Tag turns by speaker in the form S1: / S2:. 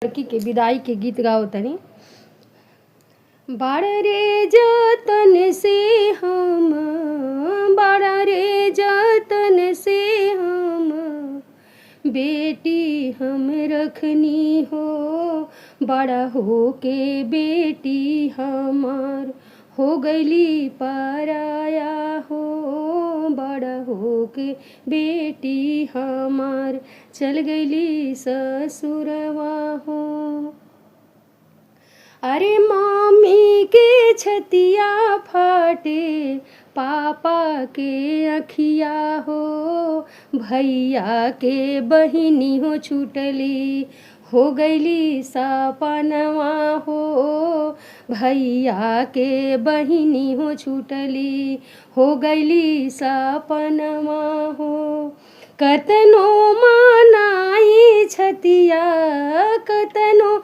S1: लड़की के विदाई के गीत गाओ तनी। बड़ा रे जतन से हम, बड़ा रे जतन से हम बेटी हम रखनी हो, बड़ा हो के बेटी हमार हो गईली पराया हो, बड़ा हो के बेटी हमार चल गईली ससुरवा हो। अरे मम्मी के छतिया फाटे, पापा के अखिया हो, भैया के बहिनी हो छूटली हो गईली सपनवा हो, भैया के बहिनी हो छूटली हो गईली सपनवा हो। कतनो मनाई छतिया, कतनो